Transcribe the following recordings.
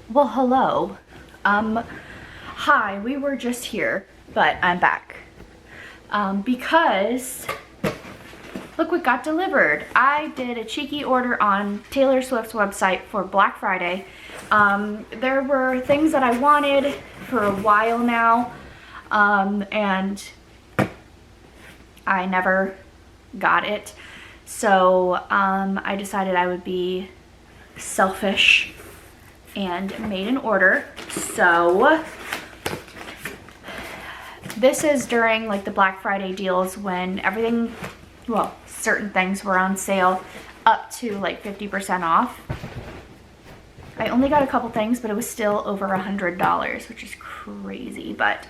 Well, hello. Hi, we were just here, but I'm back. Because look what got delivered. I did a cheeky order on Taylor Swift's website for Black Friday. There were things that I wanted for a while now, and I never got it. So I decided I would be selfish and made an order. So this is during like the Black Friday deals when everything, well, certain things were on sale up to like 50% off. I only got a couple things, but it was still over $100, which is crazy. But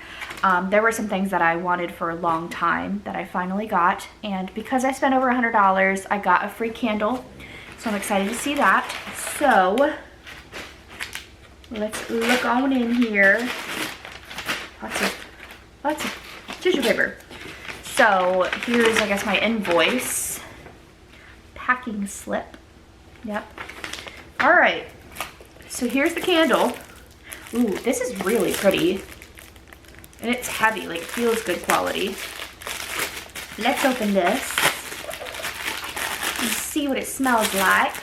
there were some things that I wanted for a long time that I finally got. And because I spent over $100, I got a free candle. So I'm excited to see that. So let's look on in here. Lots of tissue paper. So here's, I guess, my invoice. Packing slip. Yep. All right. So here's the candle. Ooh, this is really pretty. And it's heavy, like it feels good quality. Let's open this and see what it smells like.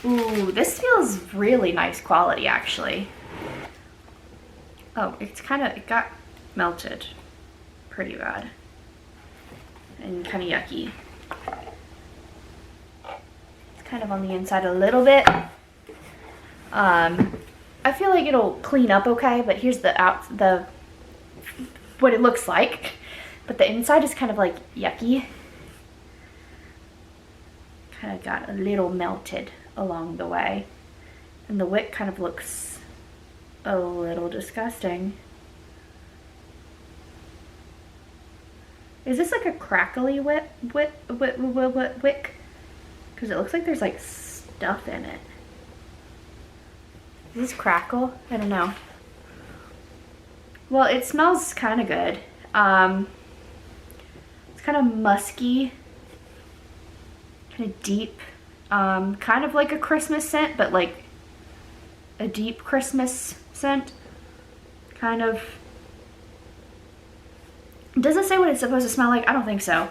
Ooh, this feels really nice quality actually. Oh, it got melted pretty bad and kind of yucky. It's kind of on the inside a little bit. I feel like it'll clean up okay, but here's what it looks like. But the inside is kind of like yucky. Kind of got a little melted along the way. And the wick kind of looks a little disgusting. Is this like a crackly wick? Because it looks like there's like stuff in it. Does this crackle? I don't know. Well, it smells kind of good. It's kind of musky, kind of deep, kind of like a Christmas scent, but like a deep Christmas scent. Kind of. Does it say what it's supposed to smell like? I don't think so.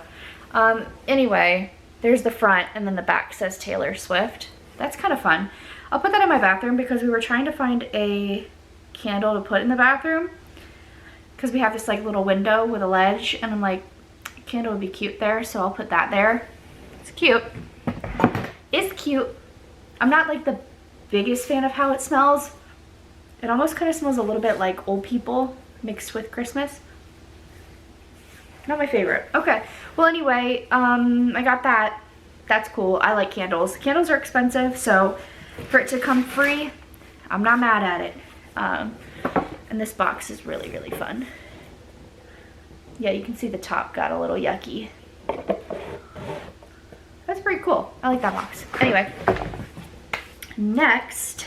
Anyway, there's the front, and then the back says Taylor Swift. That's kind of fun. I'll put that in my bathroom because we were trying to find a candle to put in the bathroom because we have this like little window with a ledge, and I'm like, a candle would be cute there, so I'll put that there. It's cute. It's cute. I'm not like the biggest fan of how it smells. It almost kind of smells a little bit like old people mixed with Christmas. Not my favorite. Okay. Well, anyway, I got that. That's cool. I like candles. Candles are expensive, so for it to come free, I'm not mad at it. And this box is really, really fun. Yeah, you can see the top got a little yucky. That's pretty cool. I like that box. Anyway, next,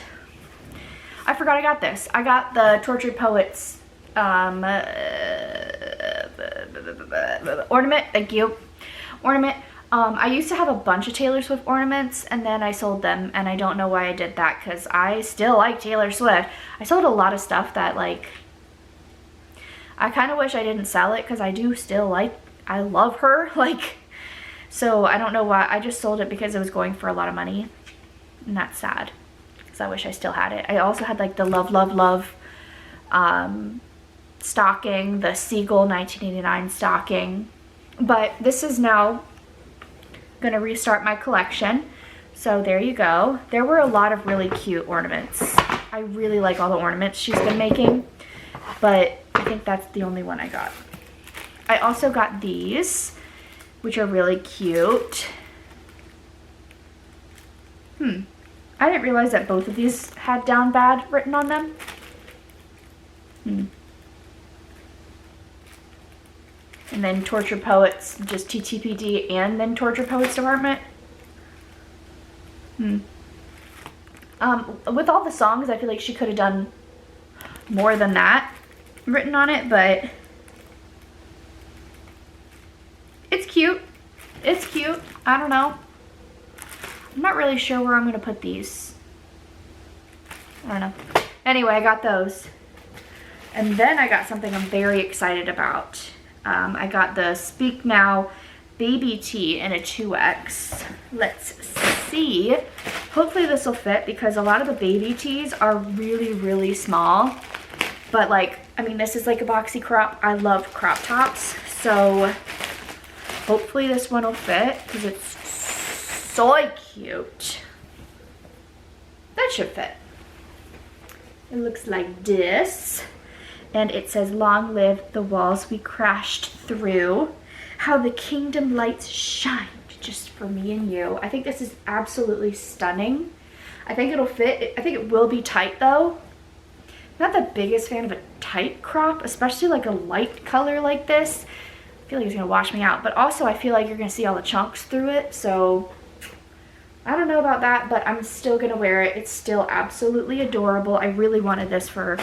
I forgot I got this. I got the Tortured Poets ornament. Thank you. Ornament. I used to have a bunch of Taylor Swift ornaments, and then I sold them, and I don't know why I did that because I still like Taylor Swift. I sold a lot of stuff that, like, I kind of wish I didn't sell it because I do still like, I love her, like, so I don't know why. I just sold it because it was going for a lot of money, and that's sad because I wish I still had it. I also had, like, the Love, Love, Love stocking, the Seagull 1989 stocking, but this is now gonna restart my collection. So there you go. There were a lot of really cute ornaments. I really like all the ornaments she's been making, but I think that's the only one I got. I also got these, which are really cute. I didn't realize that both of these had "Down Bad" written on them. And then Tortured Poets, just TTPD, and then Tortured Poets Department. With all the songs, I feel like she could have done more than that written on it, but it's cute. It's cute. I don't know. I'm not really sure where I'm going to put these. I don't know. Anyway, I got those. And then I got something I'm very excited about. I got the Speak Now baby tee in a 2X. Let's see. Hopefully this will fit because a lot of the baby tees are really, really small. But like, I mean, this is like a boxy crop. I love crop tops. So hopefully this one will fit because it's so cute. That should fit. It looks like this. And it says, long live the walls we crashed through. How the kingdom lights shined just for me and you. I think this is absolutely stunning. I think it'll fit. I think it will be tight though. Not the biggest fan of a tight crop, especially like a light color like this. I feel like it's gonna wash me out, but also I feel like you're gonna see all the chunks through it, so I don't know about that, but I'm still gonna wear it. It's still absolutely adorable. I really wanted this for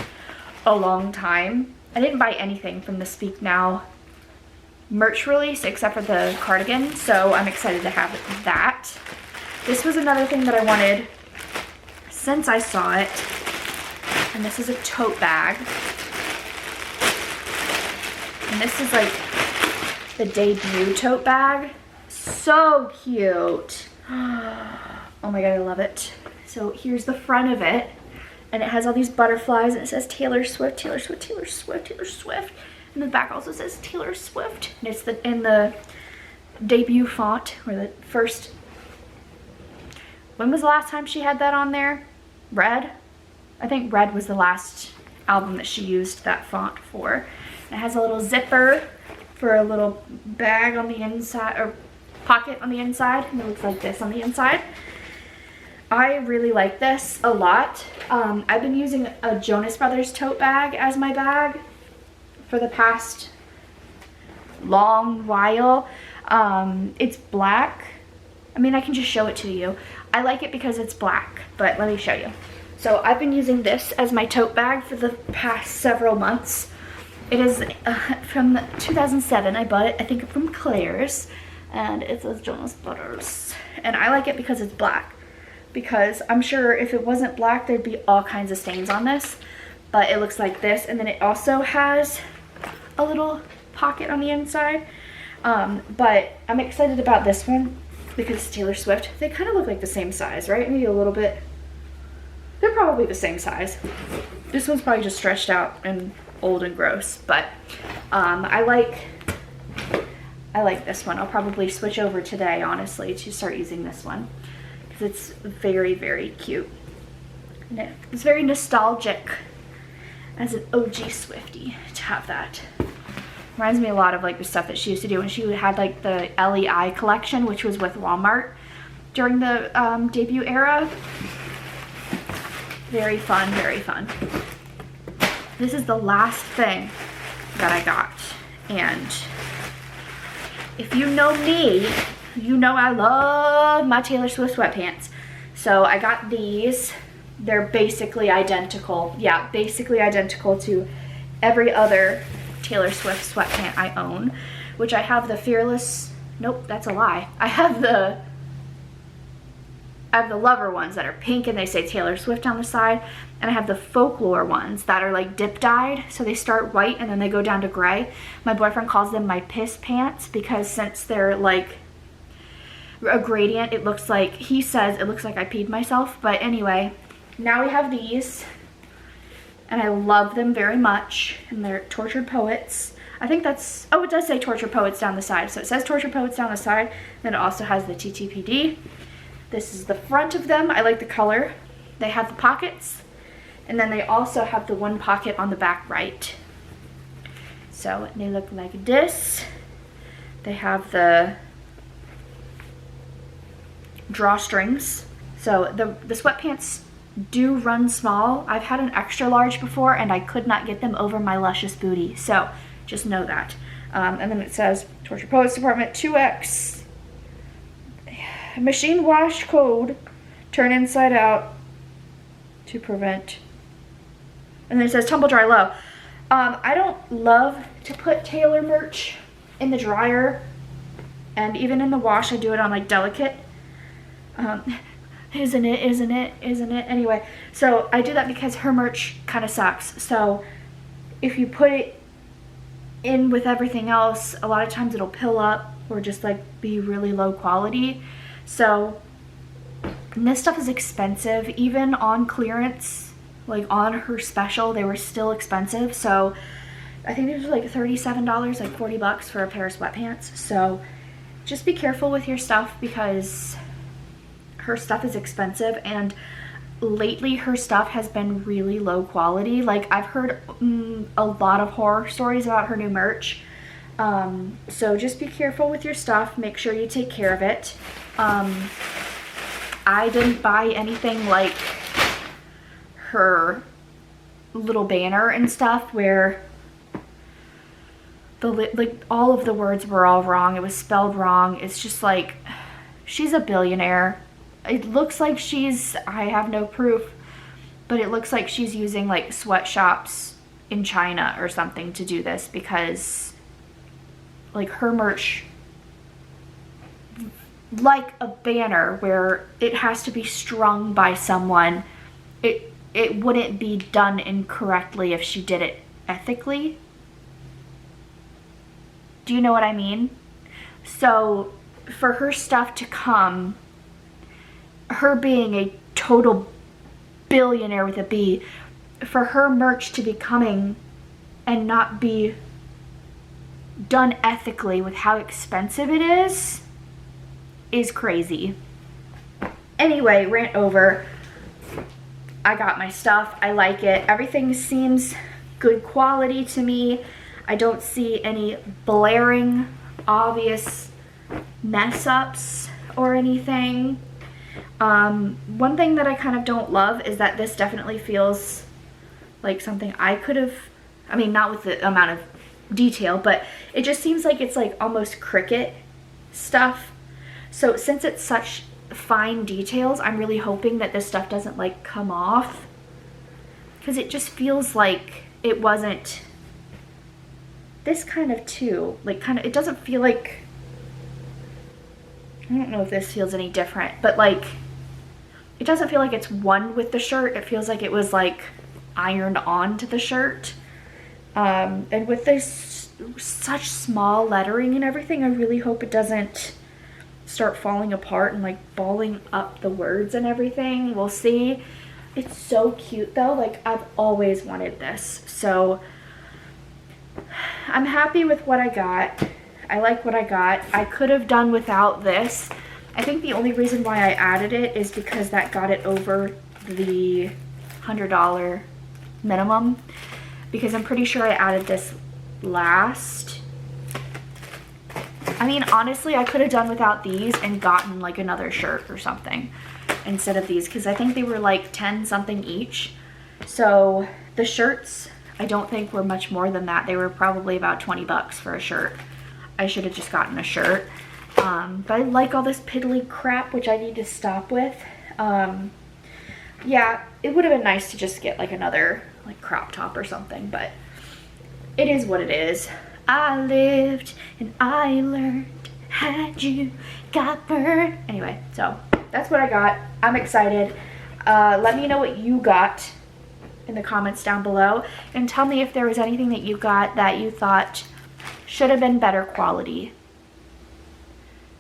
a long time. I didn't buy anything from the Speak Now merch release except for the cardigan, so I'm excited to have that. This was another thing that I wanted since I saw it, and this is a tote bag. And this is like the debut tote bag. So cute. Oh my god, I love it. So here's the front of it, and it has all these butterflies, and it says Taylor Swift, Taylor Swift, Taylor Swift, Taylor Swift. And the back also says Taylor Swift. And it's in the debut font, or the first. When was the last time she had that on there? Red? I think Red was the last album that she used that font for. It has a little zipper for a little bag on the inside, or pocket on the inside, and it looks like this on the inside. I really like this a lot. I've been using a Jonas Brothers tote bag as my bag for the past long while. It's black. I mean, I can just show it to you. I like it because it's black, but let me show you. So I've been using this as my tote bag for the past several months. It is from 2007. I bought it, I think, from Claire's, and it says Jonas Brothers. And I like it because it's black, because I'm sure if it wasn't black, there'd be all kinds of stains on this, but it looks like this. And then it also has a little pocket on the inside, but I'm excited about this one because it's Taylor Swift. They kind of look like the same size, right? Maybe a little bit. They're probably the same size. This one's probably just stretched out and old and gross, but I like this one. I'll probably switch over today, honestly, to start using this one because it's very, very cute. And it's very nostalgic as an OG Swiftie to have that. Reminds me a lot of like the stuff that she used to do when she had like the LEI collection, which was with Walmart during the debut era. Very fun, very fun. This is the last thing that I got, and if you know me, you know I love my Taylor Swift sweatpants. So I got these. They're basically identical. Yeah, basically identical to every other Taylor Swift sweatpant I own, which I have the Fearless, nope, that's a lie. I have the Lover ones that are pink and they say Taylor Swift on the side, and I have the Folklore ones that are like dip dyed, so they start white and then they go down to gray. My boyfriend calls them my piss pants because since they're like a gradient, it looks like, he says it looks like I peed myself. But anyway, now we have these, and I love them very much, and they're Tortured Poets. I think that's, oh, it does say Tortured Poets down the side. So it says Tortured Poets down the side, then it also has the TTPD. This is the front of them. I like the color. They have the pockets, and then they also have the one pocket on the back right. So they look like this. They have the drawstrings. So the sweatpants do run small. I've had an extra large before and I could not get them over my luscious booty. So just know that. And then it says Tortured Poets Department 2X. Machine wash code, turn inside out to prevent. And then it says tumble dry low. I don't love to put Taylor merch in the dryer, and even in the wash I do it on like delicate. Isn't it? Isn't it? Isn't it? Anyway, so I do that because her merch kind of sucks. So if you put it in with everything else, a lot of times it'll pill up or just like be really low quality. So this stuff is expensive, even on clearance, like on her special, they were still expensive. So I think these were like $37, like 40 bucks for a pair of sweatpants. So just be careful with your stuff because her stuff is expensive, and lately her stuff has been really low quality. Like I've heard a lot of horror stories about her new merch. So just be careful with your stuff. Make sure you take care of it. I didn't buy anything like her little banner and stuff where like all of the words were all wrong. It was spelled wrong. It's just like, she's a billionaire. It looks like she's, I have no proof, but it looks like she's using like sweatshops in China or something to do this, because like her merch, like a banner where it has to be strung by someone, it wouldn't be done incorrectly if she did it ethically. Do you know what I mean? So for her stuff to come, her being a total billionaire with a B, for her merch to be coming and not be done ethically with how expensive it is crazy. Anyway, rant over. I got my stuff. I like it. Everything seems good quality to me. I don't see any blaring, obvious mess ups or anything. One thing that I kind of don't love is that this definitely feels like something I could have, I mean, not with the amount of detail, but it just seems like it's like almost Cricut stuff. So since it's such fine details, I'm really hoping that this stuff doesn't like come off, because it just feels like it wasn't this kind of too, like kind of, it doesn't feel like, I don't know if this feels any different, but like it doesn't feel like it's one with the shirt. It feels like it was like ironed onto the shirt. And with this such small lettering and everything, I really hope it doesn't start falling apart and like balling up the words and everything. We'll see. It's so cute though. Like I've always wanted this. So I'm happy with what I got. I like what I got. I could have done without this. I think the only reason why I added it is because that got it over the $100 minimum, because I'm pretty sure I added this last. I mean, honestly, I could have done without these and gotten like another shirt or something instead of these, because I think they were like 10 something each. So the shirts, I don't think were much more than that. They were probably about 20 bucks for a shirt. I should have just gotten a shirt. But I like all this piddly crap, which I need to stop with. Yeah, it would have been nice to just get like another like crop top or something, but it is what it is. I lived and I learned, had you got burned. Anyway, so that's what I got. I'm excited. Let me know what you got in the comments down below, and tell me if there was anything that you got that you thought should have been better quality.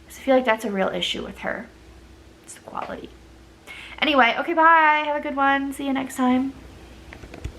I feel like that's a real issue with her. It's the quality. Anyway, okay, bye. Have a good one. See you next time.